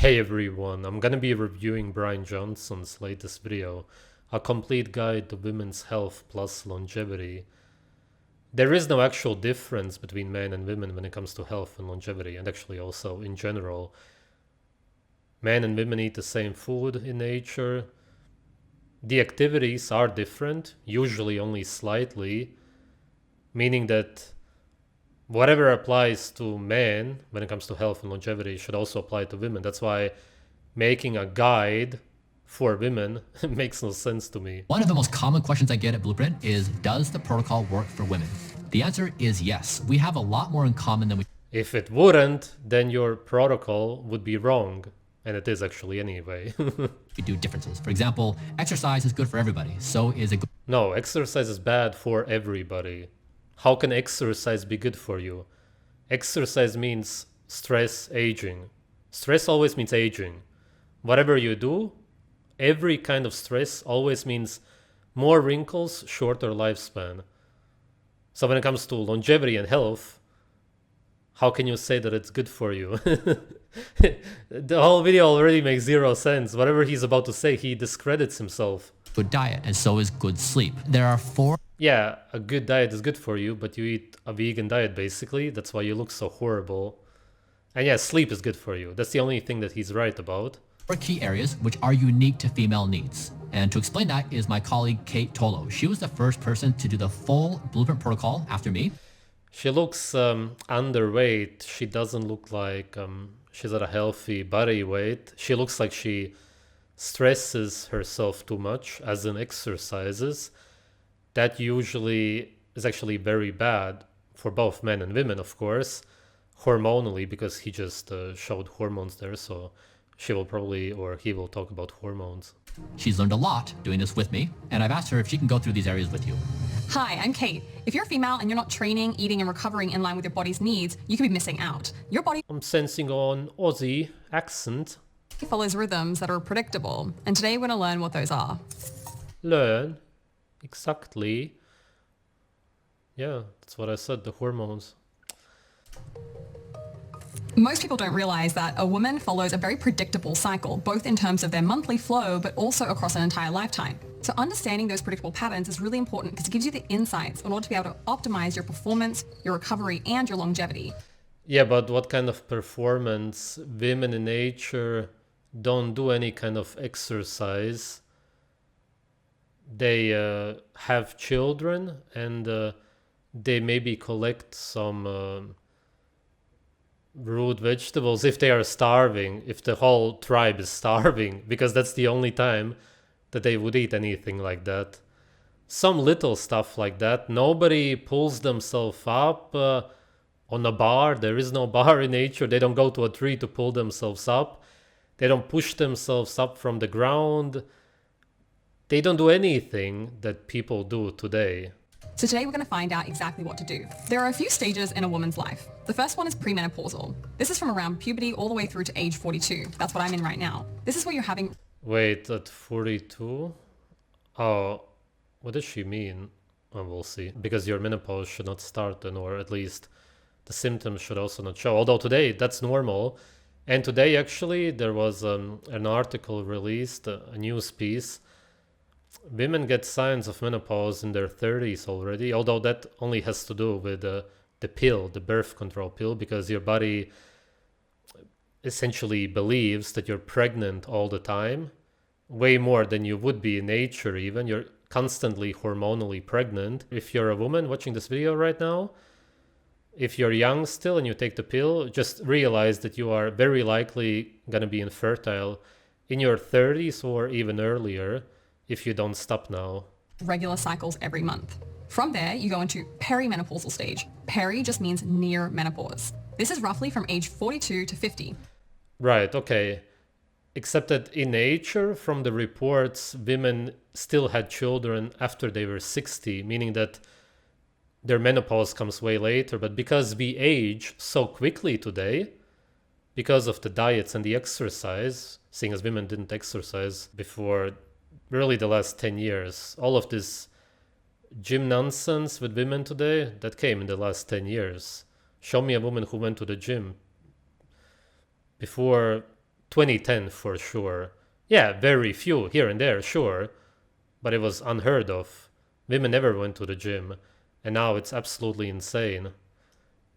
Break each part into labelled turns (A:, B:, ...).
A: Hey everyone, I'm gonna be reviewing Bryan Johnson's latest video, A Complete Guide to Women's Health plus Longevity. There is no actual difference between men and women when it comes to health and longevity, and actually also in general. Men and women eat the same food in nature. The activities are different, usually only slightly, meaning that whatever applies to men when it comes to health and longevity should also apply to women. That's why making a guide for women makes no sense to me.
B: One of the most common questions I get at Blueprint is, does the protocol work for women? The answer is yes. We have a lot more in common than we
A: If it wouldn't, then your protocol would be wrong. And it is actually anyway.
B: do differences. For example, exercise is good for everybody. So is a good
A: No, exercise is bad for everybody. How can exercise be good for you? Exercise means stress, aging. Stress always means aging. Whatever you do, every kind of stress always means more wrinkles, shorter lifespan. So when it comes to longevity and health, how can you say that it's good for you? The whole video already makes zero sense. Whatever he's about to say, he discredits himself.
B: good diet, and so is good sleep. There are 4
A: Yeah, a good diet is good for you, but you eat a vegan diet basically. That's why you look so horrible. And yeah, sleep is good for you. That's the only thing that he's right about.
B: key areas which are unique to female needs. And to explain that is my colleague Kate Tolo. She was the first person to do the full Blueprint protocol after me.
A: She looks underweight. She doesn't look like she's at a healthy body weight. She looks like she stresses herself too much, as in exercises. That usually is actually very bad for both men and women, of course, hormonally, because he just showed hormones there. So she will probably, or he will talk about hormones.
B: She's learned a lot doing this with me, and I've asked her if she can go through these areas with you.
C: Hi, I'm Kate. If you're a female and you're not training, eating, and recovering in line with your body's needs, you could be missing out. Your body
A: I'm sensing an Aussie accent.
C: follows rhythms that are predictable, and today we're going to learn what those are.
A: Learn? Exactly. Yeah, that's what I said, the hormones.
C: Most people don't realize that a woman follows a very predictable cycle, both in terms of their monthly flow, but also across an entire lifetime. So understanding those predictable patterns is really important because it gives you the insights in order to be able to optimize your performance, your recovery, and your longevity.
A: Yeah, but what kind of performance? Women in nature don't do any kind of exercise. They have children and they maybe collect some root vegetables if they are starving, if the whole tribe is starving, because that's the only time that they would eat anything like that. Some little stuff like that. Nobody pulls themselves up on a bar. There is no bar in nature. They don't go to a tree to pull themselves up. They don't push themselves up from the ground. They don't do anything that people do today.
C: So today we're going to find out exactly what to do. There are a few stages in a woman's life. The first one is premenopausal. This is from around puberty all the way through to age 42. That's what I'm in right now. This is where you're having...
A: Wait, at 42? Oh, what does she mean? Oh, we'll see. Because your menopause should not start then, or at least the symptoms should also not show. Although today, that's normal. And today, actually, there was an article released, a news piece. Women get signs of menopause in their 30s already, although that only has to do with the pill, the birth control pill, because your body essentially believes that you're pregnant all the time, way more than you would be in nature even. You're constantly hormonally pregnant. If you're a woman watching this video right now, if you're young still and you take the pill, just realize that you are very likely going to be infertile in your 30s or even earlier if you don't stop now.
C: regular cycles every month. From there, you go into perimenopausal stage. Peri just means near menopause. This is roughly from age 42 to 50.
A: Right, okay. Except that in nature, from the reports, women still had children after they were 60, meaning that their menopause comes way later. But because we age so quickly today, because of the diets and the exercise, seeing as women didn't exercise before really the last 10 years, all of this gym nonsense with women today, that came in the last 10 years. Show me a woman who went to the gym before 2010 for sure. Yeah, very few here and there, sure, but it was unheard of. Women never went to the gym, and now it's absolutely insane.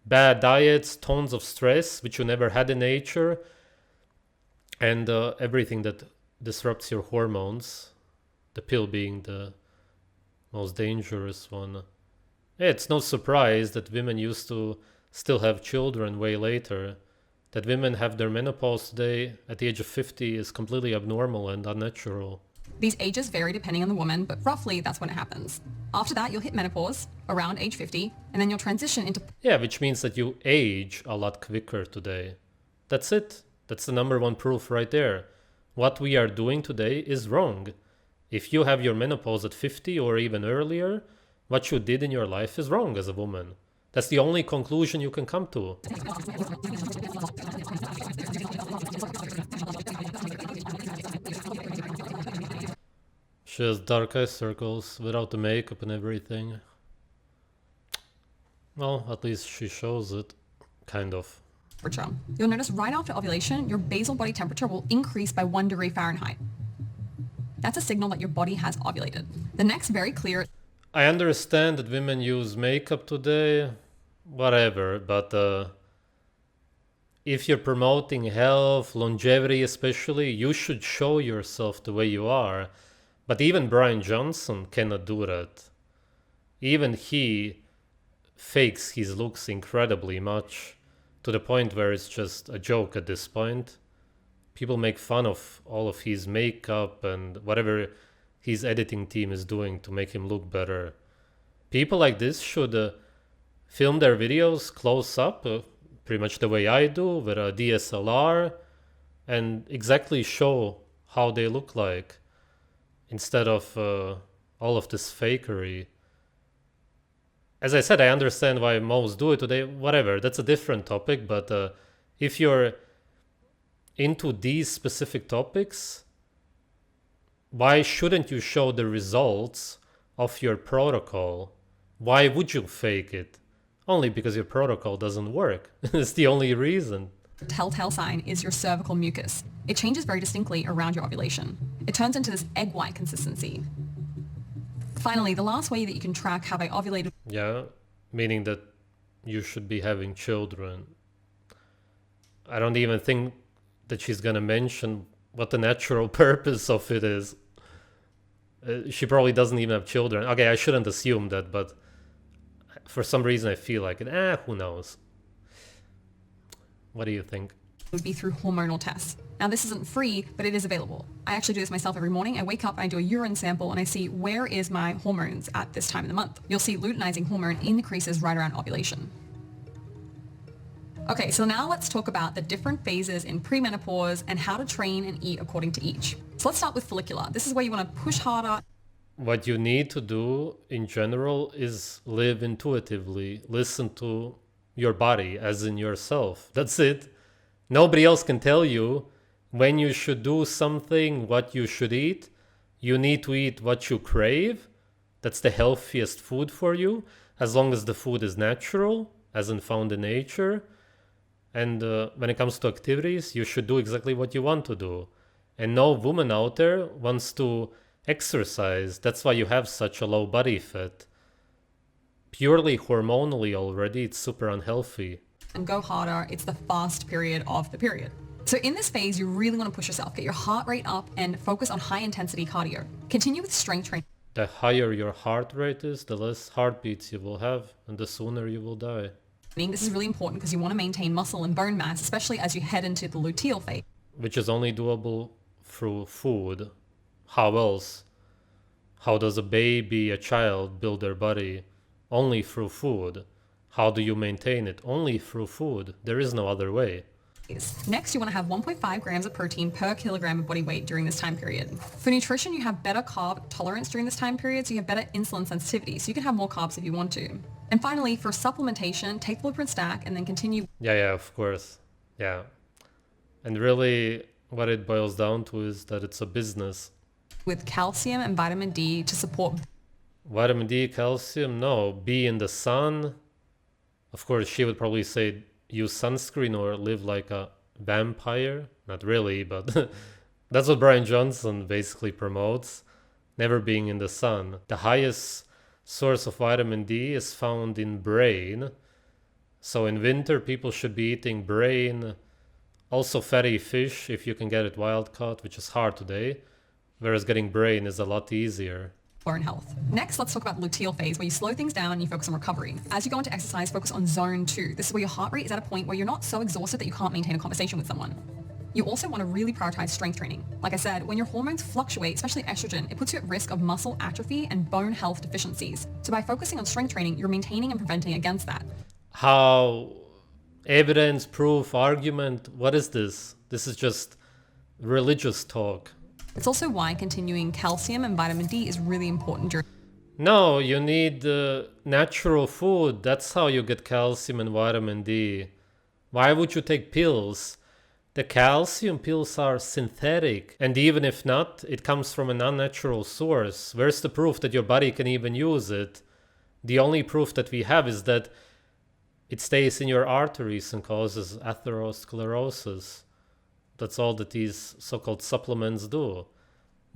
A: Bad diets, tons of stress, which you never had in nature, and everything that disrupts your hormones, the pill being the most dangerous one. Yeah, it's no surprise that women used to still have children way later. That women have their menopause today at the age of 50 is completely abnormal and unnatural.
C: These ages vary depending on the woman, but roughly that's when it happens. After that, you'll hit menopause around age 50, and then you'll transition into...
A: Yeah, which means that you age a lot quicker today. That's it. That's the number one proof right there. What we are doing today is wrong. If you have your menopause at 50 or even earlier, what you did in your life is wrong as a woman. That's the only conclusion you can come to. She has dark eye circles without the makeup and everything. Well, at least she shows it. Kind of.
C: You'll notice right after ovulation, your basal body temperature will increase by 1 degree Fahrenheit. That's a signal that your body has ovulated. The next very clear...
A: I understand that women use makeup today, whatever, but if you're promoting health, longevity especially, you should show yourself the way you are. But even Bryan Johnson cannot do that. Even he fakes his looks incredibly much, to the point where it's just a joke at this point. People make fun of all of his makeup and whatever his editing team is doing to make him look better. People like this should film their videos close up, pretty much the way I do, with a DSLR, and exactly show how they look like, instead of all of this fakery. As I said, I understand why most do it today, whatever, that's a different topic, but if you're into these specific topics, why shouldn't you show the results of your protocol? Why would you fake it? Only because your protocol doesn't work. It's the only reason.
C: Telltale sign is your cervical mucus. It changes very distinctly around your ovulation. It turns into this egg white consistency. Finally, the last way that you can track have I ovulated...
A: Yeah, meaning that you should be having children. I don't even think that she's gonna mention what the natural purpose of it is. She probably doesn't even have children. Okay, I shouldn't assume that, but for some reason I feel like it. Who knows? What do you think?
C: Would be through hormonal tests. Now this isn't free, but it is available. I actually do this myself every morning. I wake up and I do a urine sample and I see where is my hormones at this time of the month. You'll see luteinizing hormone increases right around ovulation. Okay, so now let's talk about the different phases in premenopause and how to train and eat according to each. So let's start with follicular. This is where you want to push harder.
A: What you need to do in general is live intuitively. Listen to your body, as in yourself. That's it. Nobody else can tell you when you should do something, what you should eat. You need to eat what you crave. That's the healthiest food for you, as long as the food is natural, as in found in nature. And when it comes to activities, you should do exactly what you want to do. And no woman out there wants to exercise. That's why you have such a low body fat. Purely hormonally already, it's super unhealthy.
C: And go harder. It's the fast period of the period. So in this phase, you really want to push yourself. Get your heart rate up and focus on high intensity cardio. Continue with strength training.
A: The higher your heart rate is, the less heartbeats you will have, and the sooner you will die.
C: This is really important because you want to maintain muscle and bone mass, especially as you head into the luteal phase.
A: Which is only doable through food. How else? How does a baby, a child, build their body? Only through food. How do you maintain it? Only through food. There is no other way.
C: Next, you want to have 1.5 grams of protein per kilogram of body weight during this time period. For nutrition, you have better carb tolerance during this time period, so you have better insulin sensitivity, so you can have more carbs if you want to. And finally, for supplementation, take the Blueprint Stack and then continue.
A: Yeah, of course. Yeah. And really, what it boils down to is that it's a business.
C: With calcium and vitamin D to support.
A: Vitamin D, calcium, no. Be in the sun. Of course, she would probably say use sunscreen or live like a vampire, not really, but that's what Bryan Johnson basically promotes. Never being in the sun. The highest source of vitamin D is found in brain. So in winter, people should be eating brain, also fatty fish if you can get it wild caught, which is hard today, whereas getting brain is a lot easier.
C: Bone health. Next, let's talk about luteal phase, where you slow things down and you focus on recovery. As you go into exercise, focus on zone 2. This is where your heart rate is at a point where you're not so exhausted that you can't maintain a conversation with someone. You also want to really prioritize strength training. Like I said, when your hormones fluctuate, especially estrogen, it puts you at risk of muscle atrophy and bone health deficiencies. So by focusing on strength training, you're maintaining and preventing against that.
A: How? Evidence, proof, argument? What is this? This is just religious talk.
C: It's also why continuing calcium and vitamin D is really important during...
A: No, you need natural food. That's how you get calcium and vitamin D. Why would you take pills? The calcium pills are synthetic, and even if not, it comes from an unnatural source. Where's the proof that your body can even use it? The only proof that we have is that it stays in your arteries and causes atherosclerosis. That's all that these so-called supplements do.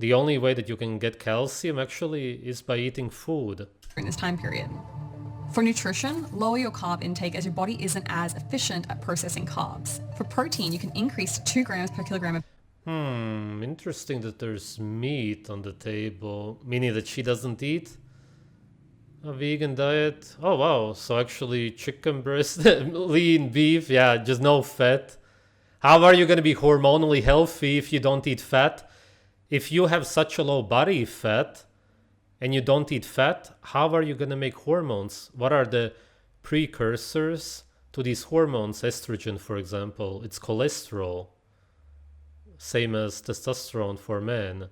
A: The only way that you can get calcium actually is by eating food.
C: During this time period. For nutrition, lower your carb intake as your body isn't as efficient at processing carbs. For protein, you can increase to 2 grams per kilogram of...
A: Interesting that there's meat on the table, meaning that she doesn't eat a vegan diet. Oh wow, so actually chicken breast, lean beef, yeah, just no fat. How are you going to be hormonally healthy if you don't eat fat? If you have such a low body fat and you don't eat fat, how are you going to make hormones? What are the precursors to these hormones? Estrogen, for example, it's cholesterol, same as testosterone for men.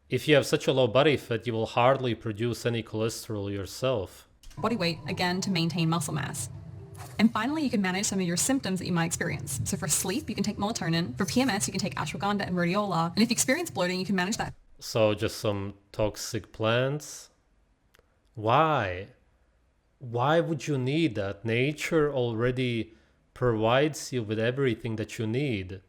A: If you have such a low body fat, you will hardly produce any cholesterol yourself.
C: Body weight, again, to maintain muscle mass. And finally, you can manage some of your symptoms that you might experience. So for sleep, you can take melatonin. For PMS, you can take ashwagandha and rhodiola. And if you experience bloating, you can manage that.
A: So just some toxic plants? Why? Why would you need that? Nature already provides you with everything that you need.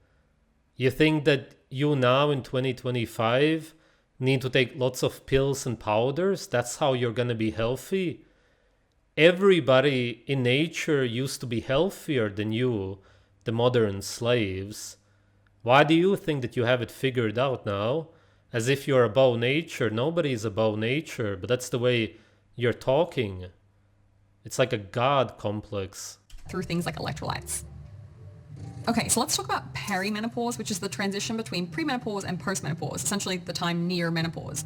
A: You think that you now in 2025 need to take lots of pills and powders? That's how you're going to be healthy? Everybody in nature used to be healthier than you, the modern slaves. Why do you think that you have it figured out now? As if you're above nature. Nobody is above nature, but that's the way you're talking. It's like a god complex.
C: Through things like electrolytes. Okay, so let's talk about perimenopause, which is the transition between premenopause and postmenopause, essentially the time near menopause.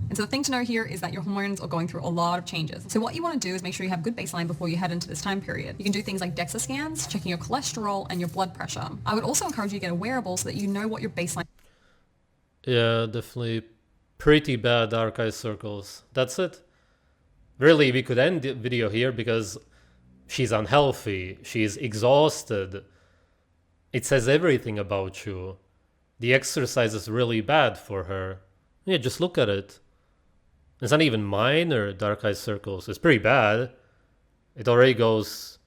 C: And so the thing to know here is that your hormones are going through a lot of changes. So what you want to do is make sure you have good baseline before you head into this time period. You can do things like DEXA scans, checking your cholesterol and your blood pressure. I would also encourage you to get a wearable so that you know what your baseline...
A: Yeah, definitely pretty bad dark eye circles. That's it. Really, we could end the video here because she's unhealthy, she's exhausted. It says everything about you. The exercise is really bad for her. Yeah, just look at it. It's not even minor dark eye circles. It's pretty bad. It already goes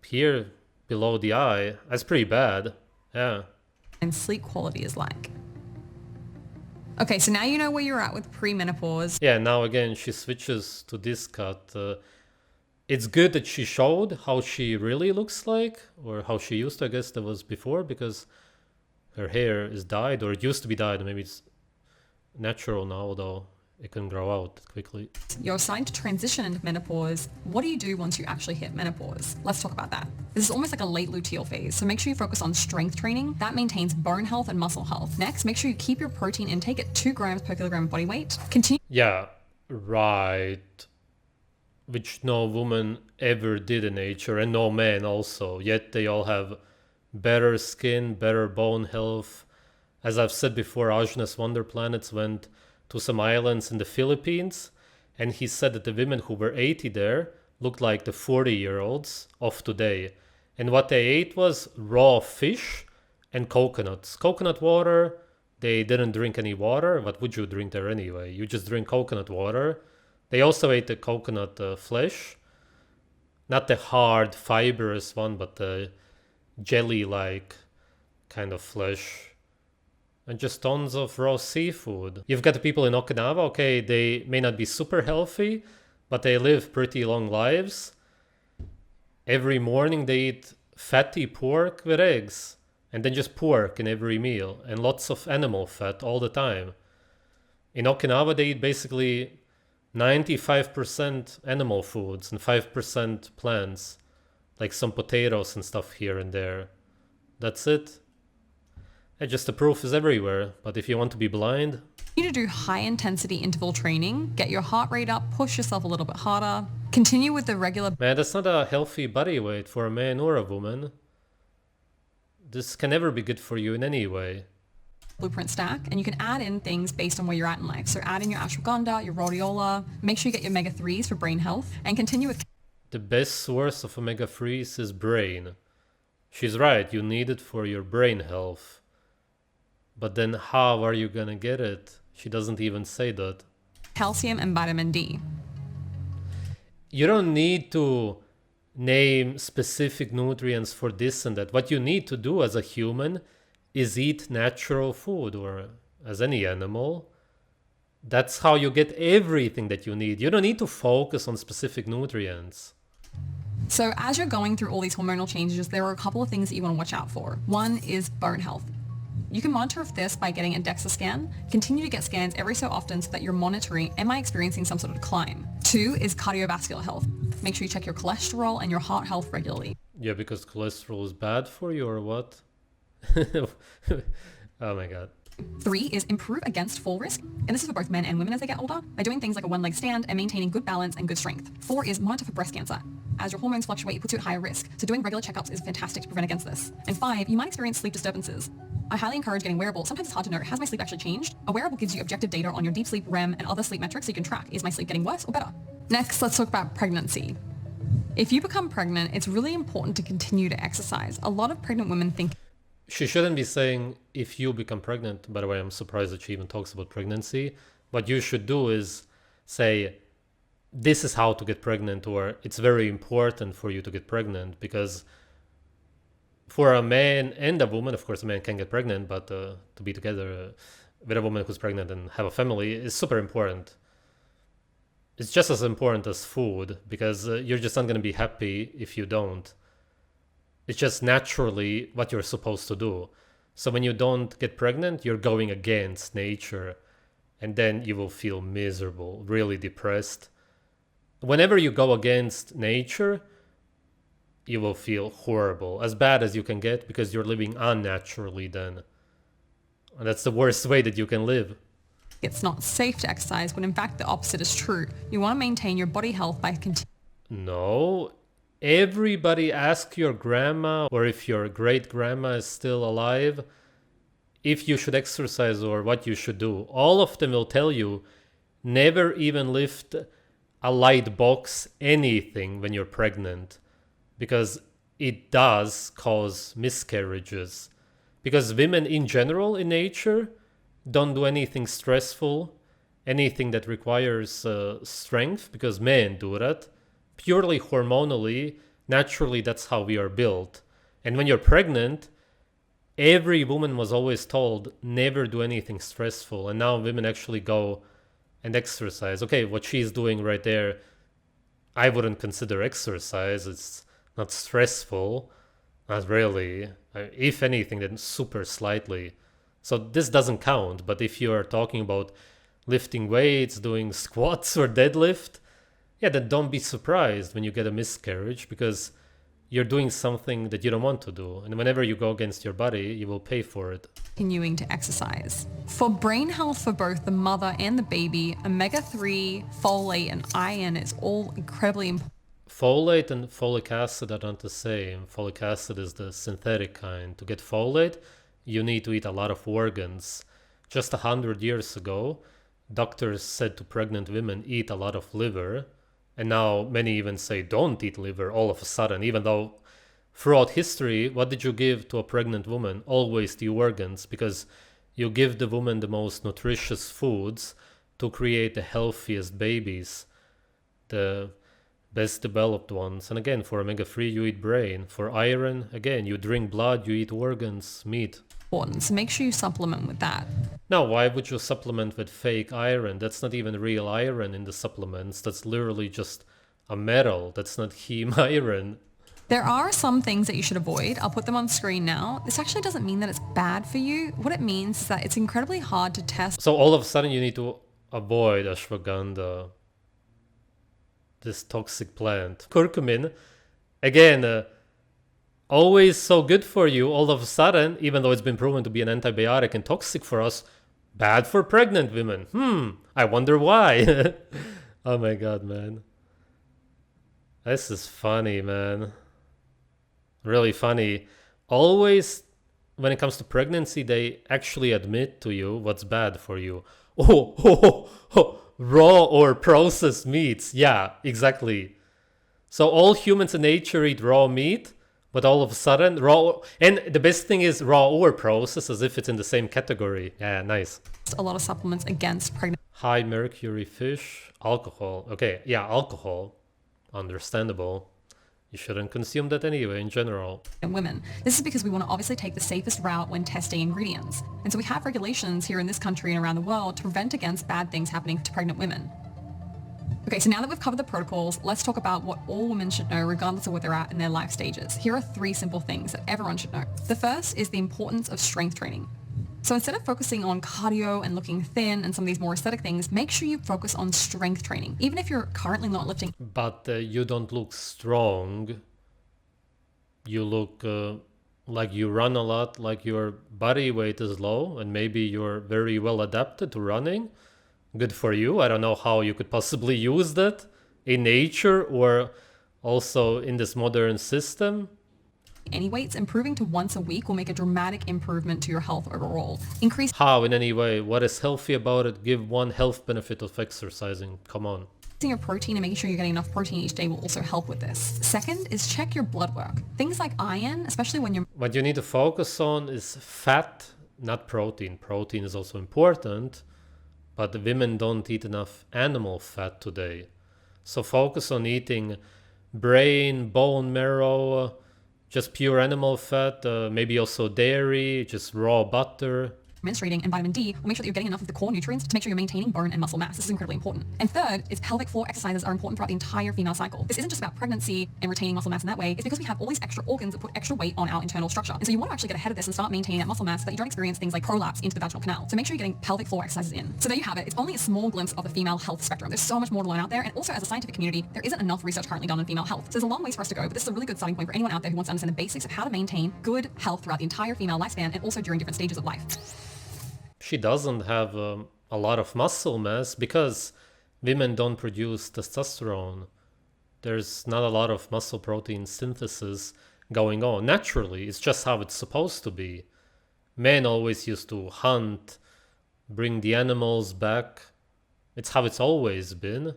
A: here below the eye. That's pretty bad. Yeah.
C: And sleep quality is like. Okay, so now you know where you're at with premenopause.
A: Yeah, now again, she switches to this cut. It's good that she showed how she really looks like, or how she used to, I guess that was before, because her hair is dyed, or it used to be dyed. Maybe it's natural now, though. It can grow out quickly.
C: You're starting to transition into menopause. What do you do once you actually hit menopause? Let's talk about that. This is almost like a late luteal phase, so make sure you focus on strength training. That maintains bone health and muscle health. Next, make sure you keep your protein intake at 2 grams per kilogram of body weight. Continue.
A: Yeah, right. Which no woman ever did in nature, and no man also. Yet they all have better skin, better bone health. As I've said before, Ajna's Wonder Planets went to some islands in the Philippines, and he said that the women who were 80 there looked like the 40-year-olds of today. And what they ate was raw fish and coconuts. Coconut water, they didn't drink any water. What would you drink there anyway? You just drink coconut water. They also ate the coconut flesh. Not the hard, fibrous one, but the jelly-like kind of flesh, and just tons of raw seafood. You've got the people in Okinawa, okay, they may not be super healthy, but they live pretty long lives. Every morning they eat fatty pork with eggs, and then just pork in every meal, and lots of animal fat all the time. In Okinawa, they eat basically 95% animal foods and 5% plants, like some potatoes and stuff here and there. That's it. And just the proof is everywhere, but if you want to be blind,
C: You need to do high intensity interval training, get your heart rate up, push yourself a little bit harder, continue with the regular
A: man, that's not a healthy body weight for a man or a woman. This can never be good for you in any way.
C: blueprint stack, and you can add in things based on where you're at in life. So add in your ashwagandha, your rhodiola, make sure you get your omega-3s for brain health, and continue with
A: The best source of omega-3s is brain. She's right, you need it for your brain health. But then how are you gonna get it? She doesn't even say that.
C: calcium and vitamin D.
A: You don't need to name specific nutrients for this and that. What you need to do as a human is eat natural food, or as any animal. That's how you get everything that you need. You don't need to focus on specific nutrients.
C: So as you're going through all these hormonal changes, there are a couple of things that you want to watch out for. One is bone health. You can monitor this by getting a DEXA scan. Continue to get scans every so often so that you're monitoring, am I experiencing some sort of decline? 2 is cardiovascular health. Make sure you check your cholesterol and your heart health regularly.
A: Yeah, because cholesterol is bad for you, or what? Oh my god.
C: 3 is improve against fall risk. And this is for both men and women as they get older by doing things like a one-leg stand and maintaining good balance and good strength. 4 is monitor for breast cancer. As your hormones fluctuate, it puts you at higher risk. So doing regular checkups is fantastic to prevent against this. And 5, you might experience sleep disturbances. I highly encourage getting wearable. Sometimes it's hard to know, has my sleep actually changed? A wearable gives you objective data on your deep sleep, REM, and other sleep metrics so you can track, is my sleep getting worse or better? Next, let's talk about pregnancy. If you become pregnant, it's really important to continue to exercise. A lot of pregnant women think
A: She shouldn't be saying if you become pregnant. By the way, I'm surprised that she even talks about pregnancy. What you should do is say, this is how to get pregnant, or it's very important for you to get pregnant, because for a man and a woman, of course, a man can get pregnant, but to be together with a woman who's pregnant and have a family is super important. It's just as important as food, because you're just not going to be happy if you don't. It's just naturally what you're supposed to do. So when you don't get pregnant, you're going against nature, and then you will feel miserable, really depressed. Whenever you go against nature, you will feel horrible, as bad as you can get, because you're living unnaturally then. And that's the worst way that you can live.
C: it's not safe to exercise, when in fact the opposite is true. You want to maintain your body health by continuing.
A: No. Everybody, ask your grandma, or if your great grandma is still alive, if you should exercise or what you should do. All of them will tell you, never even lift a light box, anything, when you're pregnant, because it does cause miscarriages. Because women in general in nature don't do anything stressful, anything that requires strength, because men do that. Purely hormonally, naturally, that's how we are built. And when you're pregnant, every woman was always told, never do anything stressful. And now women actually go and exercise. Okay, what she's doing right there, I wouldn't consider exercise. It's not stressful. Not really. If anything, then super slightly. So this doesn't count. But if you are talking about lifting weights, doing squats or deadlift, yeah, then don't be surprised when you get a miscarriage, because you're doing something that you don't want to do. And whenever you go against your body, you will pay for it.
C: Continuing to exercise. For brain health for both the mother and the baby, omega-3, folate, and iron is all incredibly important.
A: Folate and folic acid are not the same. Folic acid is the synthetic kind. To get folate, you need to eat a lot of organs. Just 100 years ago, doctors said to pregnant women, eat a lot of liver. And now many even say, don't eat liver all of a sudden, even though throughout history, what did you give to a pregnant woman? Always the organs, because you give the woman the most nutritious foods to create the healthiest babies. The best developed ones. And again, for omega-3 you eat brain. For iron, again, you drink blood, you eat organs, meat.
C: So make sure you supplement with that.
A: Now, why would you supplement with fake iron? That's not even real iron in the supplements. That's literally just a metal. That's not heme iron.
C: There are some things that you should avoid. I'll put them on screen now. This actually doesn't mean that it's bad for you. What it means is that it's incredibly hard to test.
A: So all of a sudden you need to avoid ashwagandha, this toxic plant. Curcumin, again, always so good for you. All of a sudden, even though it's been proven to be an antibiotic and toxic for us, bad for pregnant women. I wonder why. Oh my god, man. This is funny, man. Really funny. Always, when it comes to pregnancy, they actually admit to you what's bad for you. Raw or processed meats. Yeah, exactly. So all humans in nature eat raw meat, but all of a sudden, raw... And the best thing is raw or processed, as if it's in the same category. Yeah, nice.
C: A lot of supplements against pregnant
A: High mercury fish, alcohol. Okay, yeah, alcohol. Understandable. You shouldn't consume that anyway, in general.
C: women. This is because we want to obviously take the safest route when testing ingredients. And so we have regulations here in this country and around the world to prevent against bad things happening to pregnant women. Okay, so now that we've covered the protocols, let's talk about what all women should know regardless of where they're at in their life stages. Here are 3 simple things that everyone should know. The first is the importance of strength training. So instead of focusing on cardio and looking thin and some of these more aesthetic things, make sure you focus on strength training. Even if you're currently not lifting.
A: But you don't look strong. You look like you run a lot, like your body weight is low, and maybe you're very well adapted to running. Good for you. I don't know how you could possibly use that in nature or also in this modern system.
C: Any weights, improving to once a week will make a dramatic improvement to your health overall. Increase
A: How in any way? What is healthy about it? Give one health benefit of exercising. Come on.
C: your protein and making sure you're getting enough protein each day will also help with this. Second is check your blood work. Things like iron, especially when you're...
A: What you need to focus on is fat, not protein. Protein is also important, but the women don't eat enough animal fat today. So focus on eating brain, bone marrow, just pure animal fat, maybe also dairy, just raw butter.
C: menstruating, and vitamin D will make sure that you're getting enough of the core nutrients to make sure you're maintaining bone and muscle mass. This is incredibly important. And third is pelvic floor exercises are important throughout the entire female cycle. This isn't just about pregnancy and retaining muscle mass in that way. It's because we have all these extra organs that put extra weight on our internal structure. And so you want to actually get ahead of this and start maintaining that muscle mass so that you don't experience things like prolapse into the vaginal canal. So make sure you're getting pelvic floor exercises in. So there you have it. It's only a small glimpse of the female health spectrum. There's so much more to learn out there. And also as a scientific community, there isn't enough research currently done on female health. So there's a long ways for us to go, but this is a really good starting point for anyone out there who wants to understand the basics of how to maintain good health throughout the entire female lifespan and also during different stages of life.
A: She doesn't have a lot of muscle mass because women don't produce testosterone. There's not a lot of muscle protein synthesis going on. Naturally, it's just how it's supposed to be. Men always used to hunt, bring the animals back. It's how it's always been.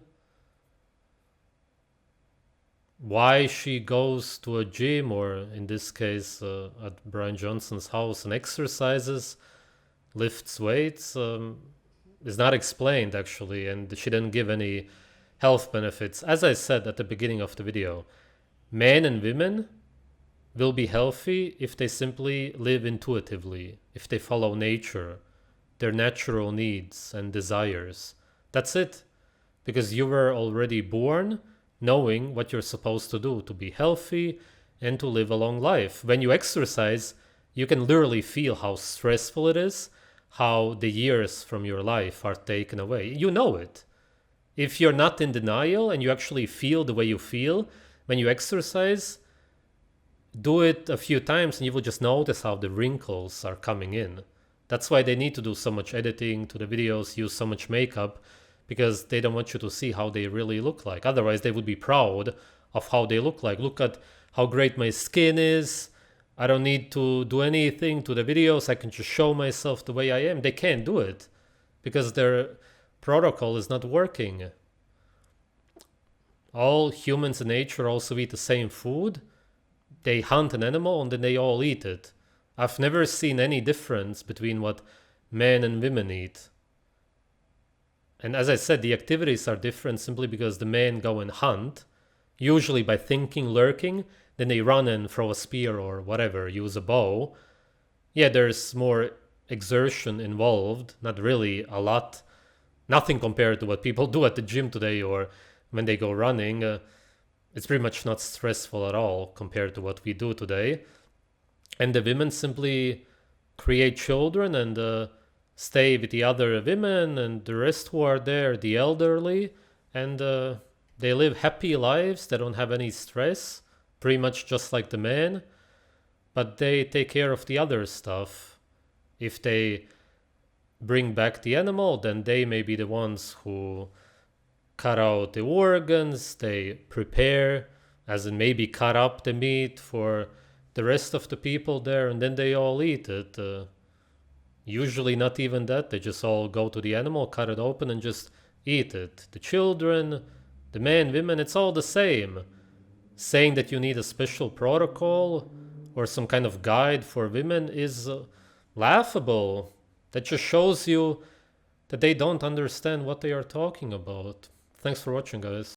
A: Why she goes to a gym, or in this case at Bryan Johnson's house, and exercises, lifts weights, is not explained actually, and she didn't give any health benefits. As I said at the beginning of the video, men and women will be healthy if they simply live intuitively, if they follow nature, their natural needs and desires. That's it. Because you were already born knowing what you're supposed to do to be healthy and to live a long life. When you exercise, you can literally feel how stressful it is, how the years from your life are taken away. You know it. If you're not in denial and you actually feel the way you feel when you exercise, do it a few times and you will just notice how the wrinkles are coming in. That's why they need to do so much editing to the videos, use so much makeup, because they don't want you to see how they really look like. Otherwise, they would be proud of how they look like. Look at how great my skin is. I don't need to do anything to the videos. I can just show myself the way I am. They can't do it because their protocol is not working. All humans in nature also eat the same food. They hunt an animal and then they all eat it. I've never seen any difference between what men and women eat. And as I said, the activities are different simply because the men go and hunt usually by thinking, lurking, then they run and throw a spear or whatever, use a bow. Yeah, there's more exertion involved, not really a lot, nothing compared to what people do at the gym today or when they go running. It's pretty much not stressful at all compared to what we do today. And the women simply create children and stay with the other women and the rest who are there, the elderly, and they live happy lives. They don't have any stress, pretty much just like the men, but they take care of the other stuff. If they bring back the animal, then they may be the ones who cut out the organs, they prepare, as in maybe cut up the meat for the rest of the people there, and then they all eat it. Usually not even that, they just all go to the animal, cut it open, and just eat it. The children, the men, women, it's all the same. Saying that you need a special protocol or some kind of guide for women is laughable. That just shows you that they don't understand what they are talking about. Thanks for watching, guys.